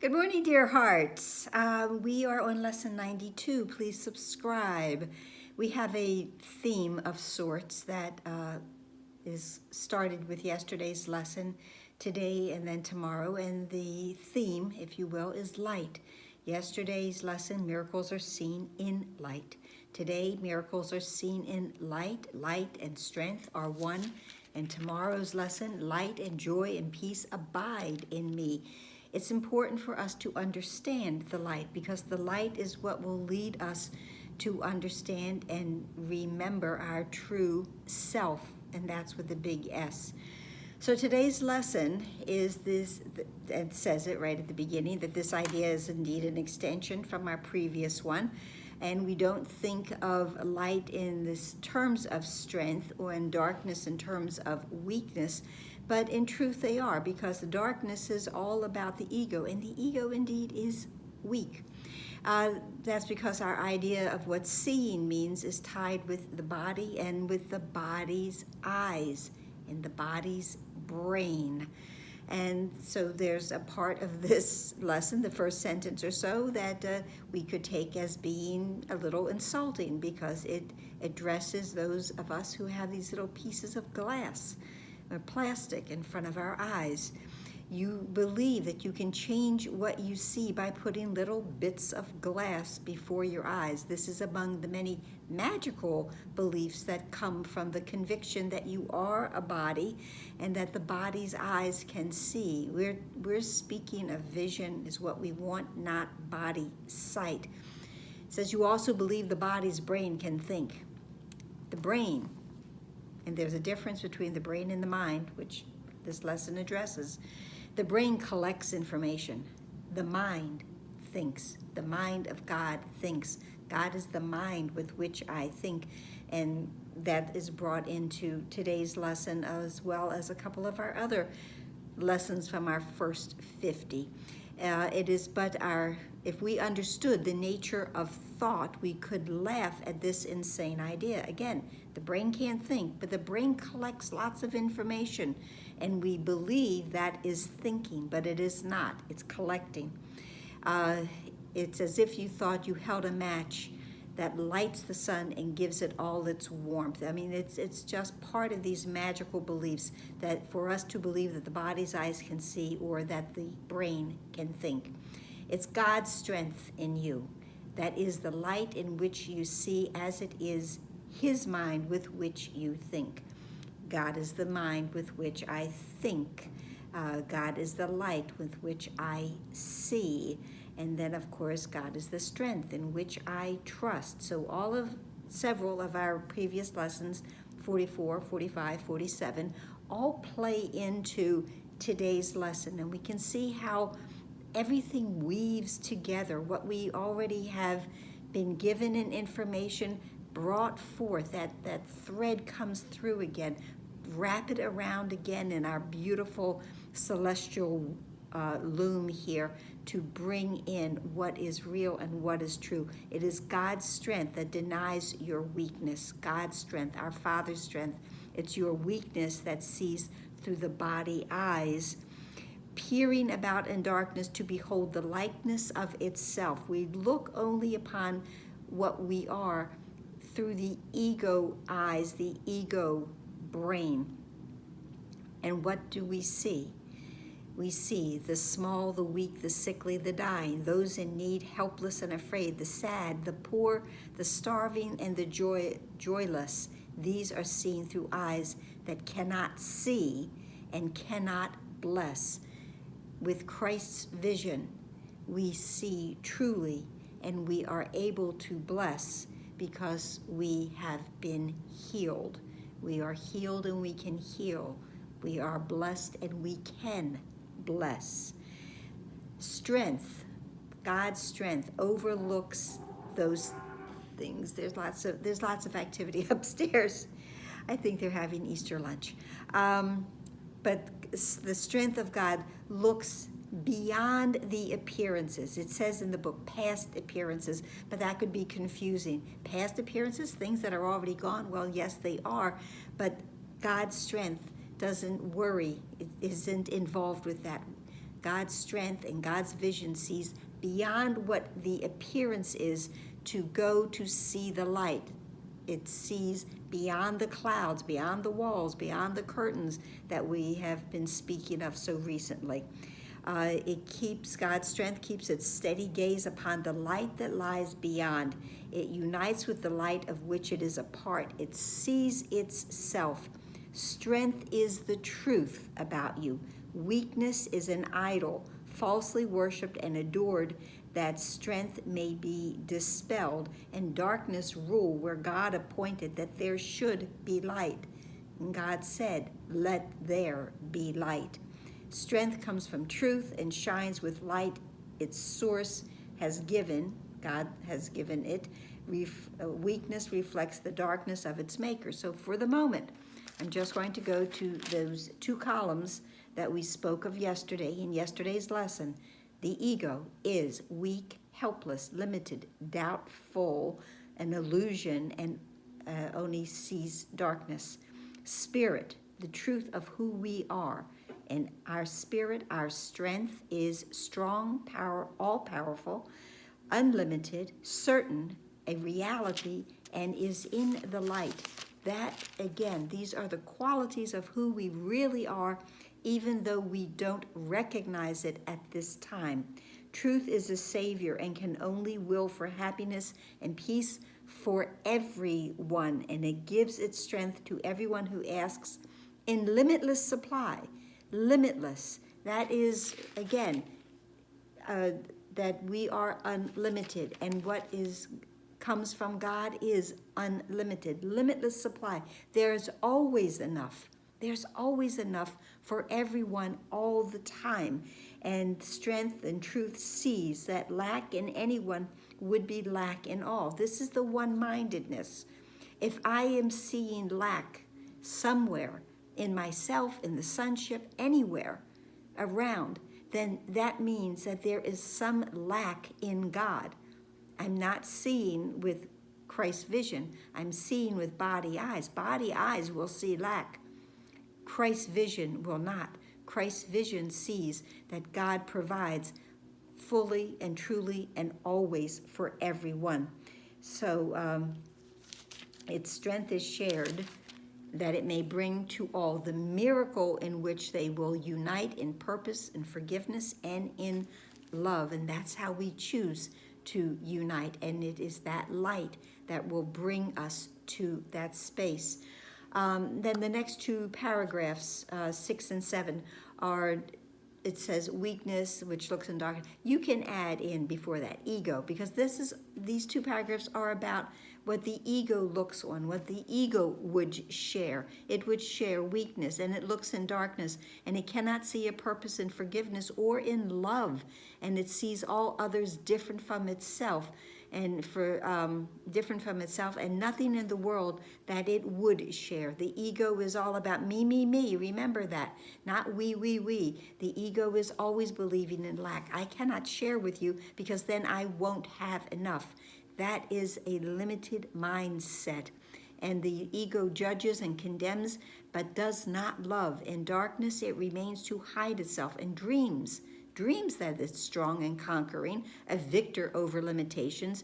Good morning, dear hearts. We are on lesson 92. Please subscribe. We have a theme of sorts that is started with yesterday's lesson, today and then tomorrow. And the theme, if you will, is light. Yesterday's lesson, miracles are seen in light. Today, miracles are seen in light. Light and strength are one. And tomorrow's lesson, light and joy and peace abide in me. It's important for us to understand the light because the light is what will lead us to understand and remember our true self, and that's with the big S. So today's lesson is this, it says it right at the beginning, that this idea is indeed an extension from our previous one. And we don't think of light in this terms of strength or in darkness in terms of weakness, but in truth they are, because the darkness is all about the ego, and the ego indeed is weak. That's because our idea of what seeing means is tied with the body and with the body's eyes and the body's brain. And so there's a part of this lesson, the first sentence or so, that we could take as being a little insulting because it addresses those of us who have these little pieces of glass or plastic in front of our eyes. You believe that you can change what you see by putting little bits of glass before your eyes. This is among the many magical beliefs that come from the conviction that you are a body and that the body's eyes can see. We're speaking of vision is what we want, not body sight. It says you also believe the body's brain can think. The brain, and there's a difference between the brain and the mind, which this lesson addresses. The brain collects information. The mind thinks. The mind of God thinks. God is the mind with which I think. And that is brought into today's lesson as well as a couple of our other lessons from our first 50. It is but if we understood the nature of thought, we could laugh at this insane idea. Again, the brain can't think, but the brain collects lots of information, and we believe that is thinking, but it is not. It's collecting. It's as if you thought you held a match that lights the sun and gives it all its warmth. I mean, it's just part of these magical beliefs that for us to believe that the body's eyes can see or that the brain can think. It's God's strength in you. That is the light in which you see as it is His mind with which you think. God is the mind with which I think. God is the light with which I see. And then, of course, God is the strength in which I trust. So several of our previous lessons, 44, 45, 47, all play into today's lesson. And we can see how everything weaves together. What we already have been given in information brought forth, that thread comes through again, wrap it around again in our beautiful celestial loom here to bring in what is real and what is true. It is God's strength that denies your weakness. God's strength, our Father's strength. It's your weakness that sees through the body eyes, peering about in darkness to behold the likeness of itself. We look only upon what we are through the ego eyes, the ego brain. And what do we see? We see the small, the weak, the sickly, the dying, those in need, helpless and afraid, the sad, the poor, the starving, and the joyless. These are seen through eyes that cannot see and cannot bless. With Christ's vision, we see truly, and we are able to bless because we have been healed. We are healed and we can heal. We are blessed and we can bless. Strength, God's strength overlooks those things. There's lots of activity upstairs. I think they're having Easter lunch. But the strength of God looks beyond the appearances. It says in the book, past appearances, but that could be confusing. Past appearances, things that are already gone, well, yes, they are, but God's strength doesn't worry. It isn't involved with that. God's strength and God's vision sees beyond what the appearance is to go to see the light. It sees beyond the clouds, beyond the walls, beyond the curtains that we have been speaking of so recently. God's strength keeps its steady gaze upon the light that lies beyond. It unites with the light of which it is a part. It sees itself. Strength is the truth about you. Weakness is an idol, falsely worshipped and adored, that strength may be dispelled and darkness rule where God appointed that there should be light. And God said, "Let there be light." Strength comes from truth and shines with light its source has given. God has given it. Weakness reflects the darkness of its maker. So for the moment, I'm just going to go to those two columns that we spoke of yesterday in yesterday's lesson. The ego is weak, helpless, limited, doubtful, an illusion, and only sees darkness. Spirit, the truth of who we are. And our spirit, our strength is strong, all-powerful, unlimited, certain, a reality, and is in the light. That, again, these are the qualities of who we really are, even though we don't recognize it at this time. Truth is a savior and can only will for happiness and peace for everyone, and it gives its strength to everyone who asks in limitless supply. Limitless. That is, again, that we are unlimited, and what comes from God is unlimited, limitless supply. There's always enough. There's always enough for everyone all the time. And strength and truth sees that lack in anyone would be lack in all. This is the one-mindedness. If I am seeing lack somewhere, in myself, in the sonship, anywhere around, then that means that there is some lack in God. I'm not seeing with Christ's vision. I'm seeing with body eyes. Body eyes will see lack. Christ's vision will not. Christ's vision sees that God provides fully and truly and always for everyone. So its strength is shared, that it may bring to all the miracle in which they will unite in purpose and forgiveness and in love. And that's how we choose to unite. And it is that light that will bring us to that space. Then the next two paragraphs, 6 and 7, are, it says weakness, which looks in dark. You can add in before that ego, because these two paragraphs are about what the ego looks on, what the ego would share. It would share weakness, and it looks in darkness, and it cannot see a purpose in forgiveness or in love, and it sees all others different from itself, and different from itself, and nothing in the world that it would share. The ego is all about me, me, me. Remember that. Not we, we, we. The ego is always believing in lack. I cannot share with you because then I won't have enough. That is a limited mindset. And the ego judges and condemns, but does not love. In darkness, it remains to hide itself and dreams that it's strong and conquering, a victor over limitations,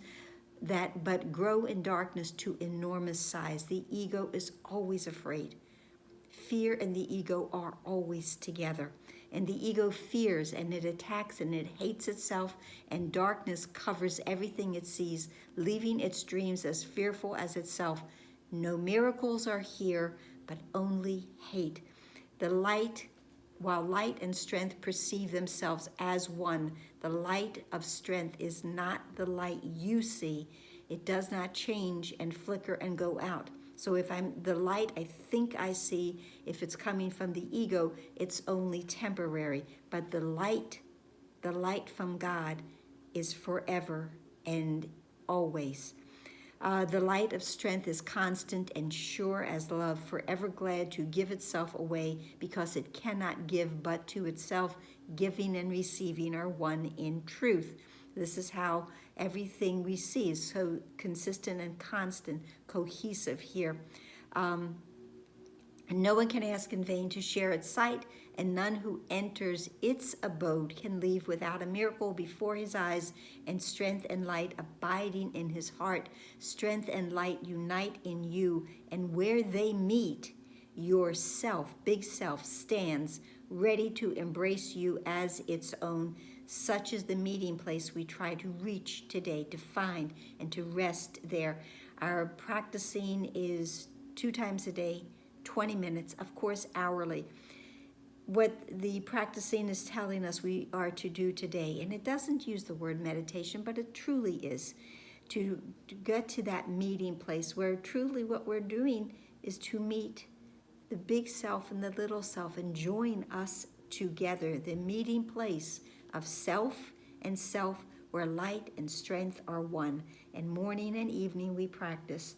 that but grow in darkness to enormous size. The ego is always afraid. Fear and the ego are always together. And the ego fears, and it attacks, and it hates itself, and darkness covers everything it sees, leaving its dreams as fearful as itself. No miracles are here, but only hate. While light and strength perceive themselves as one, the light of strength is not the light you see. It does not change and flicker and go out. So if I'm the light I think I see, if it's coming from the ego, it's only temporary. But the light from God is forever and always. The light of strength is constant and sure as love, forever glad to give itself away, because it cannot give but to itself. Giving and receiving are one in truth. This is how everything we see is so consistent and constant, cohesive here. No one can ask in vain to share its sight, and none who enters its abode can leave without a miracle before his eyes, and strength and light abiding in his heart. Strength and light unite in you, and where they meet, your self, big self, stands ready to embrace you as its own. Such is the meeting place we try to reach today, to find and to rest there. Our practicing is 2 times a day, 20 minutes, of course, hourly. What the practicing is telling us we are to do today, and it doesn't use the word meditation, but it truly is, to get to that meeting place where truly what we're doing is to meet the big self and the little self and join us together, the meeting place of self and self, where light and strength are one. And morning and evening we practice.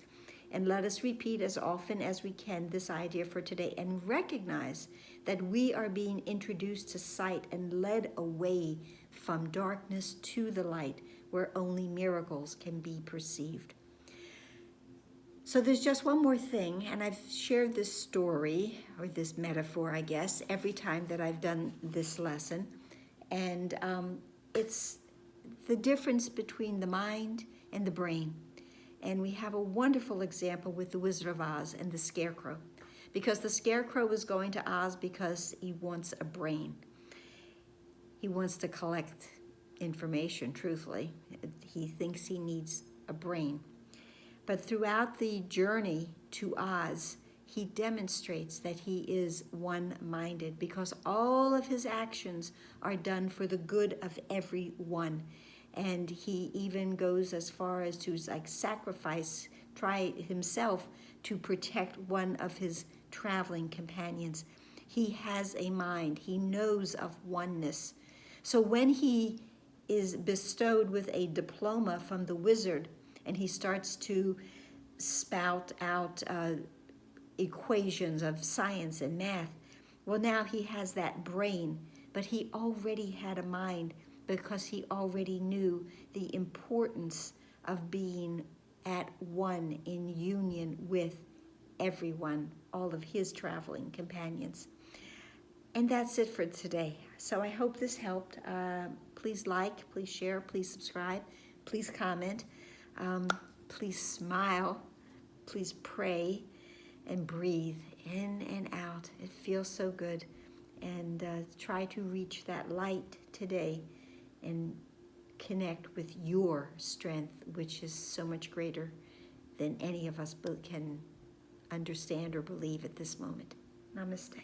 And let us repeat as often as we can this idea for today, and recognize that we are being introduced to sight and led away from darkness to the light, where only miracles can be perceived. So there's just one more thing, and I've shared this story, or this metaphor, I guess, every time that I've done this lesson. And it's the difference between the mind and the brain. And we have a wonderful example with the Wizard of Oz and the Scarecrow. Because the Scarecrow is going to Oz because he wants a brain. He wants to collect information, truthfully. He thinks he needs a brain. But throughout the journey to Oz, he demonstrates that he is one-minded, because all of his actions are done for the good of everyone. And he even goes as far as to try himself to protect one of his traveling companions. He has a mind. He knows of oneness. So when he is bestowed with a diploma from the wizard, and he starts to spout out equations of science and math, well, now he has that brain, but he already had a mind, because he already knew the importance of being at one, in union with everyone, all of his traveling companions. And that's it for today. So I hope this helped. Please like, please share, please subscribe, please comment, please smile, please pray, and breathe in and out. It feels so good. And try to reach that light today and connect with your strength, which is so much greater than any of us can understand or believe at this moment. Namaste.